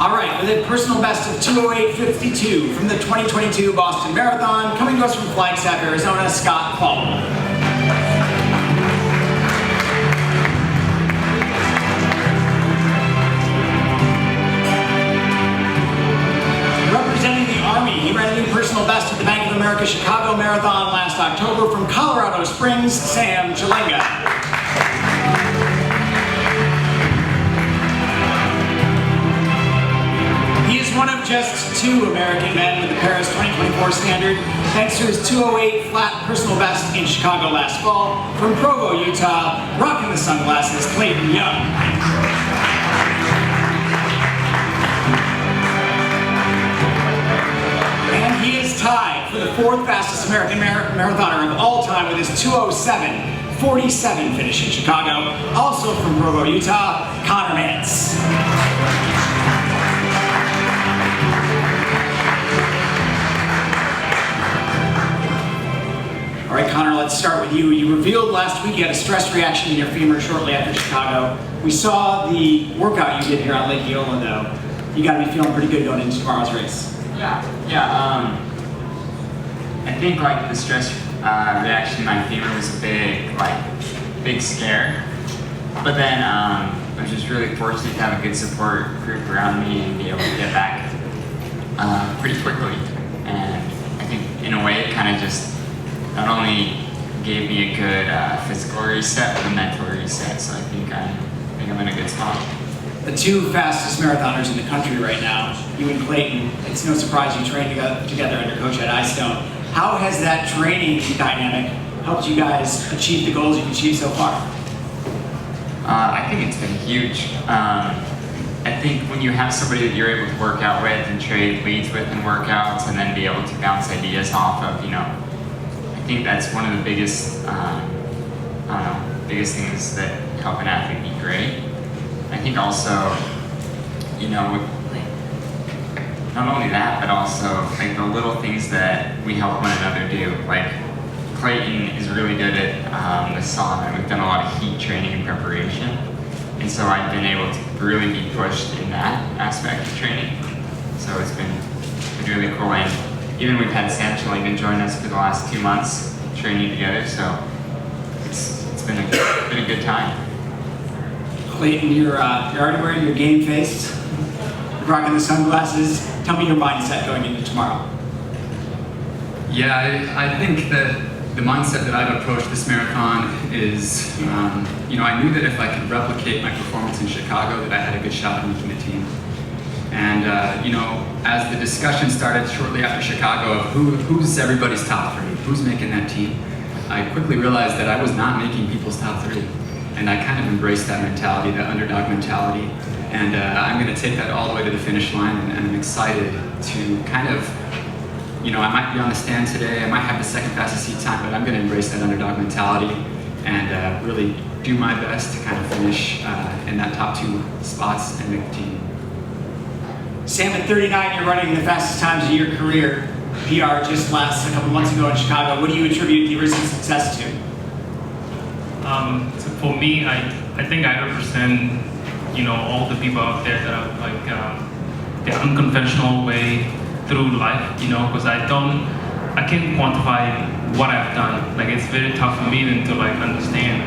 All right, with a personal best of 2:08.52 from the 2022 Boston Marathon, coming to us from Flagstaff, Arizona, Scott Fauble. Representing the Army, he ran a new personal best at the Bank of America Chicago Marathon last October from Colorado Springs, Sam Chelanga. He is one of just 2 American men with the Paris 2024 standard, thanks to his 2:08 flat personal best in Chicago last fall. From Provo, Utah, rocking the sunglasses, Clayton Young. And he is tied for the 4th fastest American marathoner of all time with his 2:07.47 finish in Chicago. Also from Provo, Utah, Mantz. All right, Connor, let's start with you. You revealed last week you had a stress reaction in your femur shortly after Chicago. We saw the workout you did here on Lake Eola, though. You got to be feeling pretty good going into tomorrow's race. Yeah. I think like the stress reaction in my femur was a big scare. But then I was just really fortunate to have a good support group around me and be able to get back pretty quickly. And I think in a way it kind of just not only gave me a good physical reset, but a mental reset. So I think I'm in a good spot. The 2 fastest marathoners in the country right now, you and Clayton, it's no surprise you trained together under Coach Ed Eyestone. How has that training dynamic helped you guys achieve the goals you've achieved so far? I think it's been huge. I think when you have somebody that you're able to work out with and trade leads with in workouts and then be able to bounce ideas off of, I think that's one of the biggest, biggest things that help an athlete be great. I think also, not only that, but also like the little things that we help one another do. Like Clayton is really good at the sauna. We've done a lot of heat training and preparation, and so I've been able to really be pushed in that aspect of training. So it's been really cool. And even we've had Sam Chelanga join us for the last 2 months training together, so it's been a good time. Clayton, you're already wearing your game face, rocking the sunglasses. Tell me your mindset going into tomorrow. Yeah, I think that the mindset that I've approached this marathon is, I knew that if I could replicate my performance in Chicago, that I had a good shot at making the team. And, as the discussion started shortly after Chicago of who's everybody's top 3, who's making that team, I quickly realized that I was not making people's top 3. And I kind of embraced that mentality, that underdog mentality. And I'm going to take that all the way to the finish line, and I'm excited to kind of, I might be on the stand today, I might have the 2nd fastest seat time, but I'm going to embrace that underdog mentality and really do my best to kind of finish in that top 2 spots and make the team. Sam, at 39, you're running the fastest times of your career. PR just last a couple months ago in Chicago. What do you attribute the recent success to? So for me, I think I represent, all the people out there that are like the unconventional way through life, because I can't quantify what I've done. Like it's very tough for me even to like understand.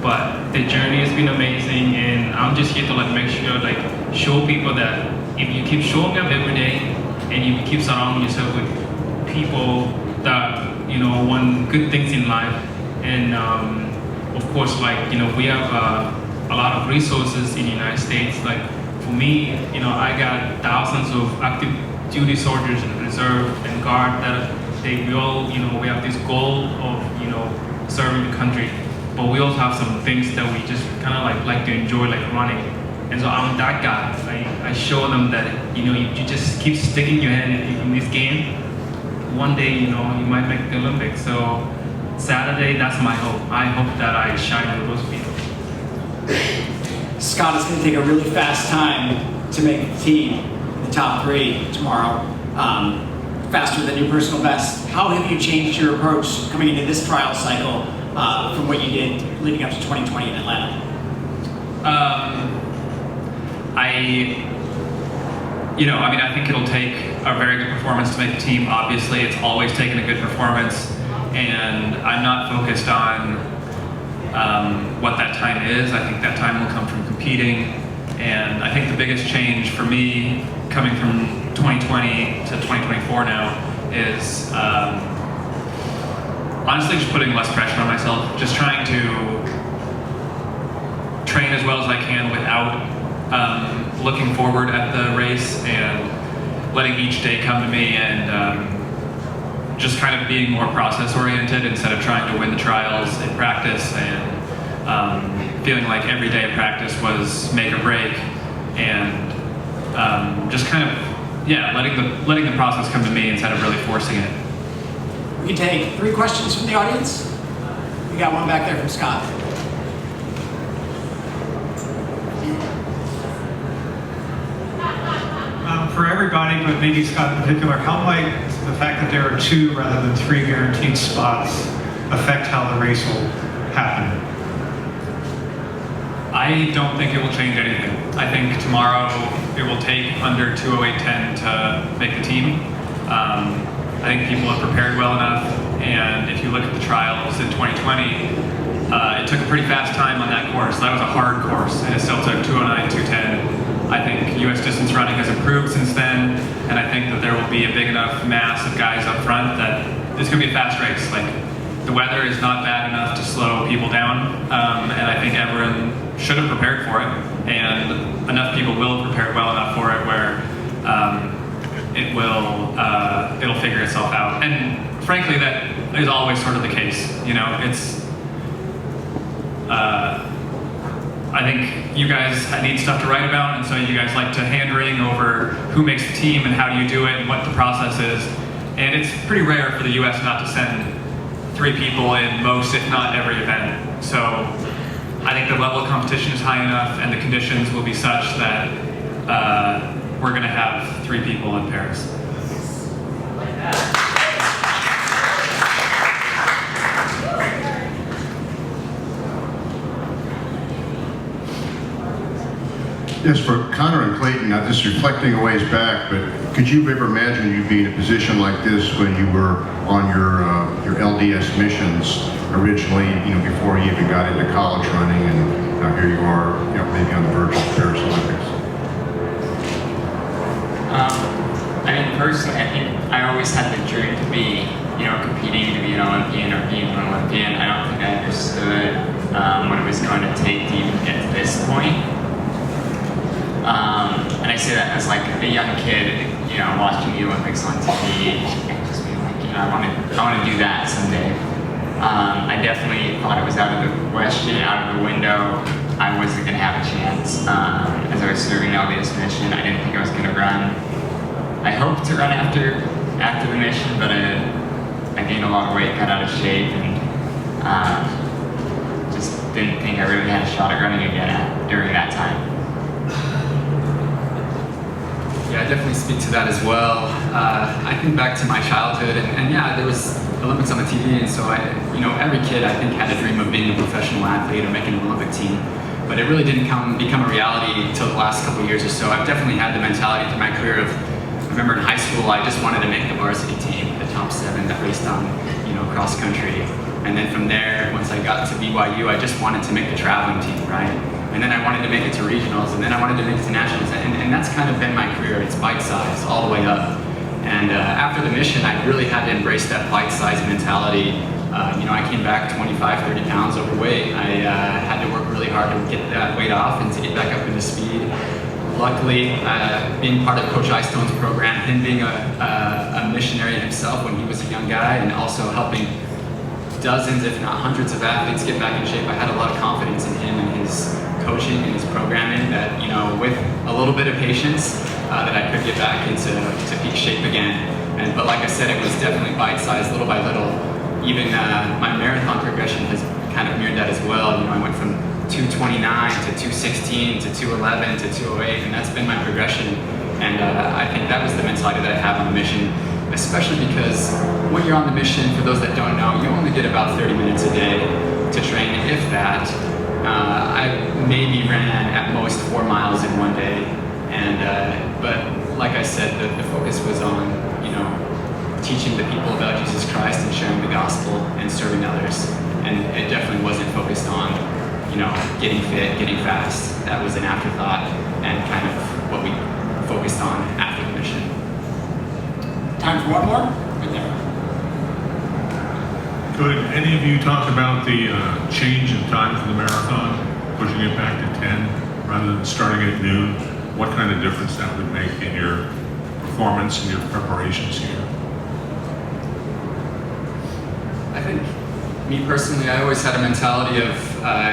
But the journey has been amazing, and I'm just here to like make sure, like show people that if you keep showing up every day and you keep surrounding yourself with people that want good things in life, and of course, like we have a lot of resources in the United States. Like for me, I got thousands of active duty soldiers in reserve and guard that we all we have this goal of serving the country, but we also have some things that we just kind of like to enjoy, like running. And so I'm that guy. I show them that you just keep sticking your head in this game. One day you might make the Olympics. So Saturday, that's my hope. I hope that I shine with those people. Scott, it's going to take a really fast time to make the team, the top 3 tomorrow, faster than your personal best. How have you changed your approach coming into this trial cycle from what you did leading up to 2020 in Atlanta? I mean, I think it'll take a very good performance to make the team. Obviously, it's always taken a good performance, and I'm not focused on what that time is. I think that time will come from competing, and I think the biggest change for me coming from 2020 to 2024 now is honestly just putting less pressure on myself, just trying to train as well as I can without looking forward at the race and letting each day come to me, and just kind of being more process oriented instead of trying to win the trials in practice, and feeling like every day of practice was make or break, and just kind of letting the process come to me instead of really forcing it. We can take 3 questions from the audience. We got one back there from Scott. For everybody, but maybe Scott in particular, how might the fact that there are 2 rather than 3 guaranteed spots affect how the race will happen? I don't think it will change anything. I think tomorrow it will take under 2:08:10 to make the team. I think people have prepared well enough, and if you look at the trials in 2020, it took a pretty fast time on that course. That was a hard course, and it still took 2:09, 2:10. I think U.S. distance running has improved since then, and I think that there will be a big enough mass of guys up front that it's going to be a fast race. Like, the weather is not bad enough to slow people down, and I think everyone should have prepared for it, and enough people will have prepared well enough for it where it'll figure itself out. And frankly, that is always sort of the case. It's I think you guys need stuff to write about, and so you guys like to hand wring over who makes the team and how do you do it and what the process is. And it's pretty rare for the U.S. not to send 3 people in most, if not every event. So I think the level of competition is high enough, and the conditions will be such that we're going to have 3 people in Paris. Yes, for Connor and Clayton, not just reflecting a ways back, but could you ever imagine you being in a position like this when you were on your LDS missions originally, before you even got into college running, and now here you are, maybe on the verge of the Paris Olympics? I mean, personally, I think I always had the dream to be, competing to be an Olympian or being an Olympian. I don't think I understood what it was going to take to even get to this point. And I say that as like a young kid, watching the Olympics on TV, and just being like, I want to do that someday. I definitely thought it was out of the question, out of the window. I wasn't going to have a chance. As I was serving the LDS mission, I didn't think I was going to run. I hoped to run after the mission, but I gained a lot of weight, got out of shape, and just didn't think I really had a shot at running again during that time. Yeah, I definitely speak to that as well. I think back to my childhood, and yeah, there was Olympics on the TV, and so every kid I think had a dream of being a professional athlete or making an Olympic team, but it really didn't become a reality until the last couple of years or so. I've definitely had the mentality through my career of, I remember in high school, I just wanted to make the varsity team, the top 7 that raced on, cross country, and then from there, once I got to BYU, I just wanted to make the traveling team, right? And then I wanted to make it to regionals, and then I wanted to make it to nationals, and that's kind of been my career. It's bite-sized all the way up. And after the mission, I really had to embrace that bite-sized mentality. I came back 25, 30 pounds overweight. I had to work really hard to get that weight off and to get back up into speed. Luckily, being part of Coach Eyestone's program, him being a missionary himself when he was a young guy, and also helping dozens, if not hundreds of athletes get back in shape, I had a lot of confidence in him and his coaching and his programming that, with a little bit of patience, that I could get back into peak shape again. But like I said, it was definitely bite-sized, little by little. Even my marathon progression has kind of mirrored that as well. I went from 229 to 216 to 211 to 208, and that's been my progression. And I think that was the mentality that I have on the mission, especially because when you're on the mission, for those that don't know, you only get about 30 minutes a day to train, if that. I maybe ran at most 4 miles in one day, but like I said, the focus was on, teaching the people about Jesus Christ and sharing the gospel and serving others. And it definitely wasn't focused on, getting fit, getting fast. That was an afterthought and kind of what we focused on after the mission. Time for one more? Right there. Could any of you talk about the change in time for the marathon, pushing it back to 10 rather than starting at noon? What kind of difference that would make in your performance and your preparations here? I think, me personally, I always had a mentality of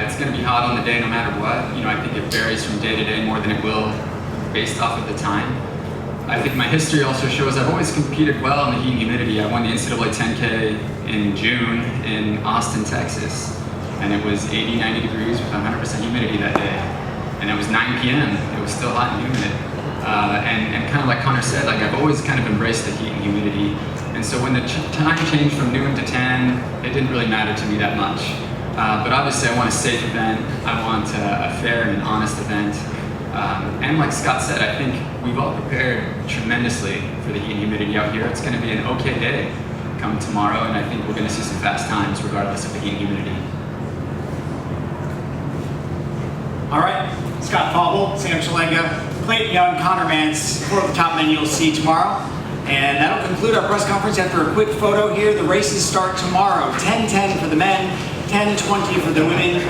it's going to be hot on the day no matter what. I think it varies from day to day more than it will based off of the time. I think my history also shows I've always competed well in the heat and humidity. I won the NCAA 10K in June in Austin, Texas, and it was 80, 90 degrees with 100% humidity that day. And it was 9 p.m. It was still hot and humid. And kind of like Connor said, I've always kind of embraced the heat and humidity. And so when the time changed from noon to 10, it didn't really matter to me that much. But obviously I want a safe event. I want a fair and honest event. And like Scott said, I think we've all prepared tremendously for the heat and humidity out here. It's going to be an okay day come tomorrow, and I think we're going to see some fast times regardless of the heat and humidity. All right, Scott Fauble, Sam Chelanga, Clayton Young, Connor Mantz, 4 of the top men you'll see tomorrow. And that'll conclude our press conference. After a quick photo here, the races start tomorrow, 10:10 for the men, 10:20 for the women.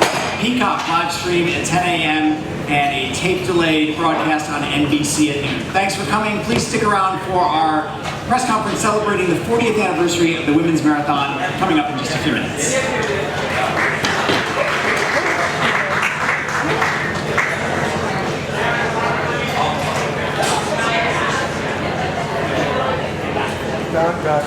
Peacock live stream at 10 a.m. and a tape-delayed broadcast on NBC at noon. Thanks for coming. Please stick around for our press conference celebrating the 40th anniversary of the Women's Marathon coming up in just a few minutes. Got